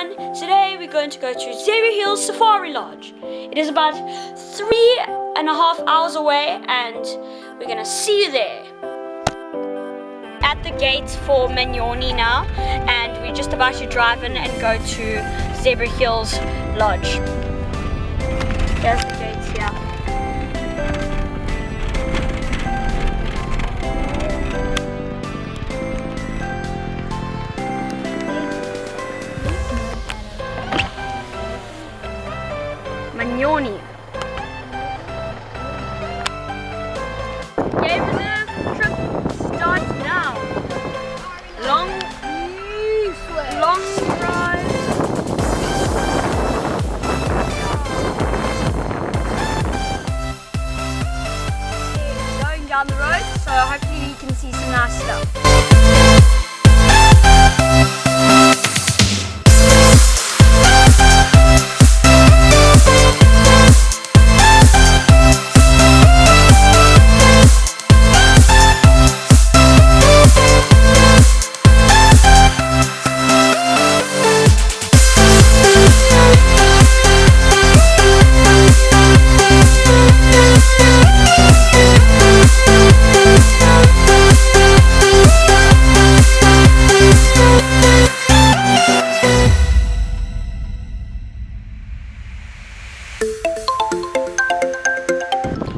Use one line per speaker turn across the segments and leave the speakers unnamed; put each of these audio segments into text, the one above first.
everyone, today we're going to go to Zebra Hills Safari Lodge. It is about 3.5 hours away and we're going to see you there. At the gates for Manyoni now, and we're just about to drive in and go to Zebra Hills Lodge. There's the gates here. Manyoni. Game reserve trip starts now. Long drive. Going down the road, so hopefully you can see some nice stuff.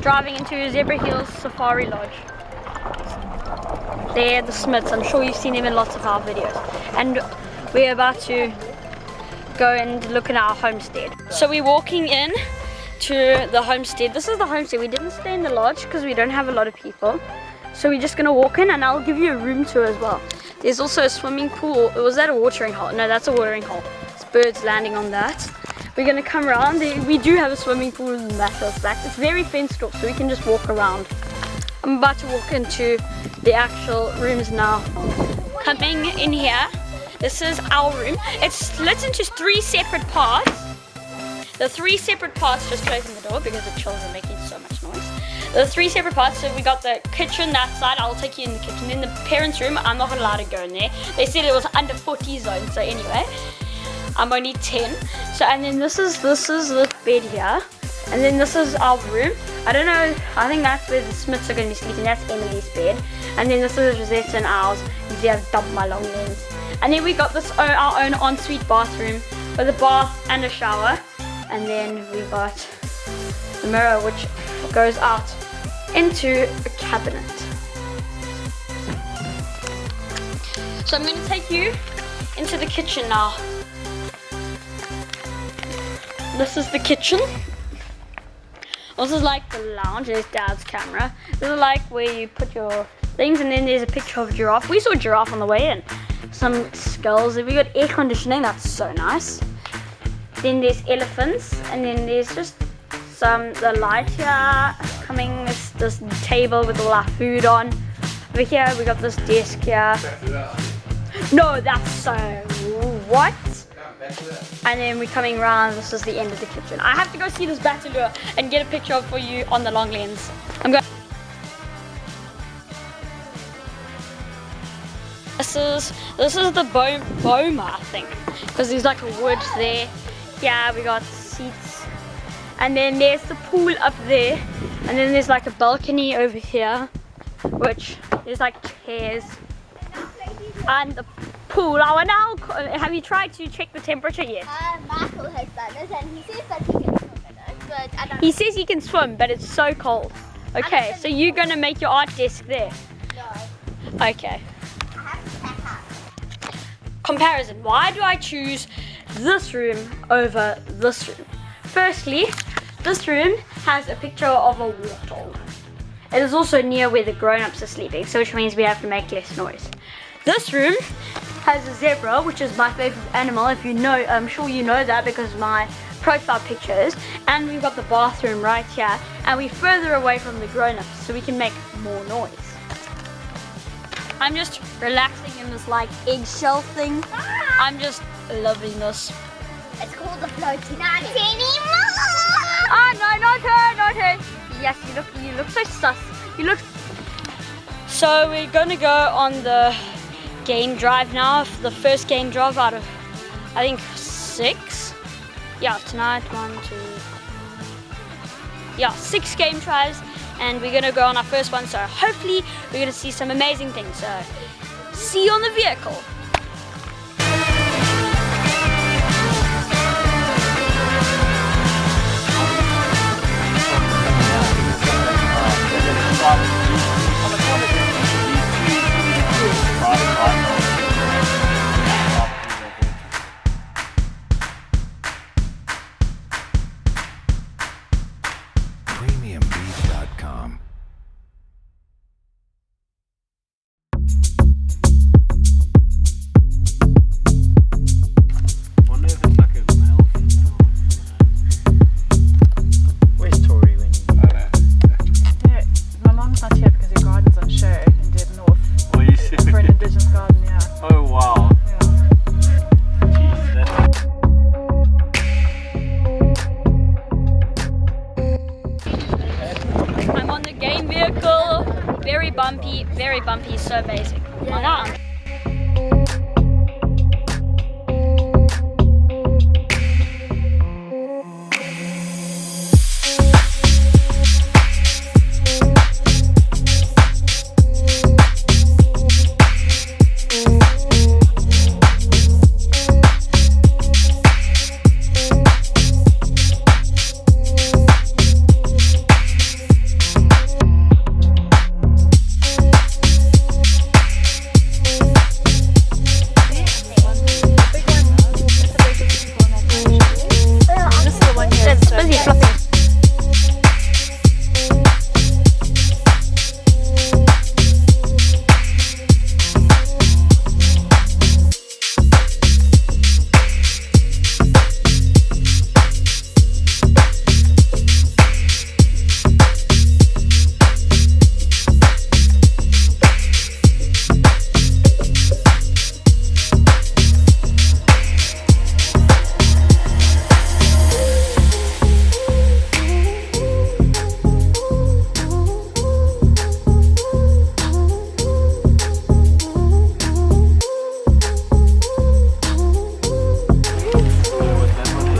Driving into Zebra Hills Safari Lodge. They're the Smiths. I'm sure you've seen them in lots of our videos. And we're about to go and look at our homestead. So we're walking in to the homestead. This is the homestead. We didn't stay in the lodge because we don't have a lot of people. So we're just going to walk in and I'll give you a room tour as well. There's also a swimming pool. Was that a watering hole? No, that's a watering hole. It's birds landing on that. We're going to come around. We do have a swimming pool in the back. It's very fenced off, so we can just walk around. I'm about to walk into the actual rooms now. Coming in here, this is our room. It's split into 3 separate parts. The 3 separate parts, just closing the door because the children are making so much noise. The 3 separate parts, so we got the kitchen that side. I'll take you in the kitchen. In the parents' room, I'm not allowed to go in there. They said it was under 40 zone, so anyway. I'm only 10. So, and then this is the bed here. And then this is our room. I don't know, I think that's where the Smiths are going to be sleeping. That's Emily's bed. And then this is Rosette's and ours. You see I've dumped my long lens. And then we got this our own ensuite bathroom with a bath and a shower. And then we got the mirror which goes out into a cabinet. So I'm going to take you into the kitchen now. This is the kitchen. This is like the lounge. There's Dad's camera. This is like where you put your things, and then there's a picture of a giraffe. We saw a giraffe on the way in. Some skulls. We got air conditioning. That's so nice. Then there's elephants, and then there's just the light here coming. This table with all our food on. Over here we got this desk here. No, that's so what? And then we're coming around. This is the end of the kitchen. I have to go see this bataleur and get a picture of for you on the long lens. I'm going. This is the boma, I think, because there's like a wood there. Yeah, we got seats, and then there's the pool up there, and then there's like a balcony over here, which there's like chairs, and the pool. Have you tried to check the temperature yet?
Michael has done it, and he says that he can swim in it, but I don't.
He says he can swim, but it's so cold. Okay, so you're gonna make your art desk there.
No.
Okay.
I have to pack up.
Comparison. Why do I choose this room over this room? Firstly, this room has a picture of a warthog. It is also near where the grown-ups are sleeping, so which means we have to make less noise. This room has a zebra, which is my favorite animal. If you know, I'm sure you know that because my profile pictures. And we've got the bathroom right here, and we're further away from the grown-ups, so we can make more noise. I'm just relaxing in this like eggshell thing. I'm just loving this.
It's called the floating. Not anymore.
Ah, no, not her, not her. Yes, you look so sus. You look. So we're gonna go on the game drive now. The first game drive out of, I think, 6. Yeah, tonight 6 game tries, and we're gonna go on our first one. So hopefully we're gonna see some amazing things. So see you on the vehicle.
Premiumbeef.com.
Wonder if it's like a male female. Where's Tori when you
Yeah, my mom's not here because her garden's on show in Devon North
Oh, you serious?
for an indigenous garden, yeah.
Oh wow.
Yeah.
Jeez, that's
I'm on the game vehicle. Very bumpy, so amazing. Oh, wow. It's busy fluffing.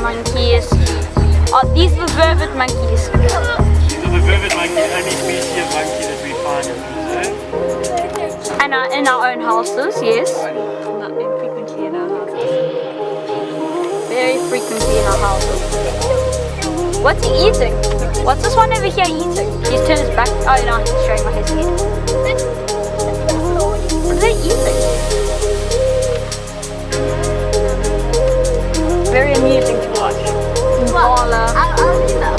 Monkeys. Oh, these are the vervet monkeys.
These are the vervet monkey, the only species of monkey that we find in the zoo.
And in our own houses, yes.
Not infrequently in our houses.
Very frequently in our houses. What's he eating? What's this one over here eating? He's turned his back. Oh no, he's showing my his head. What are they eating? Very amusing to watch. Impala.
I'll do that.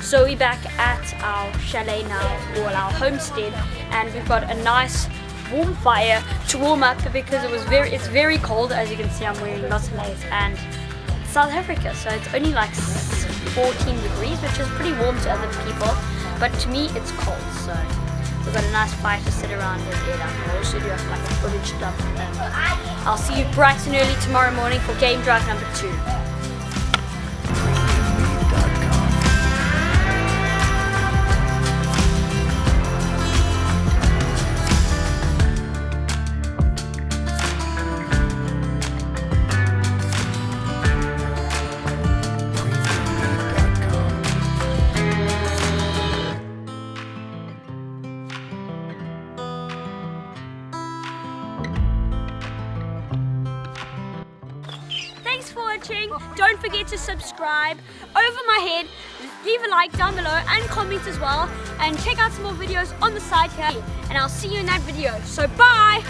So we're back at our chalet now, or our homestead, and we've got a nice warm fire to warm up because it's very cold. As you can see, I'm wearing lots of layers, and it's South Africa, so it's only like 14 degrees, which is pretty warm to other people, but to me it's cold. So we've got a nice fire to sit around and eat up. We'll also do like a footage dump. I'll see you bright and early tomorrow morning for game drive number 2. Thanks for watching. Don't forget to subscribe. Over my head, leave a like down below and comment as well. And check out some more videos on the side here. And I'll see you in that video. So bye!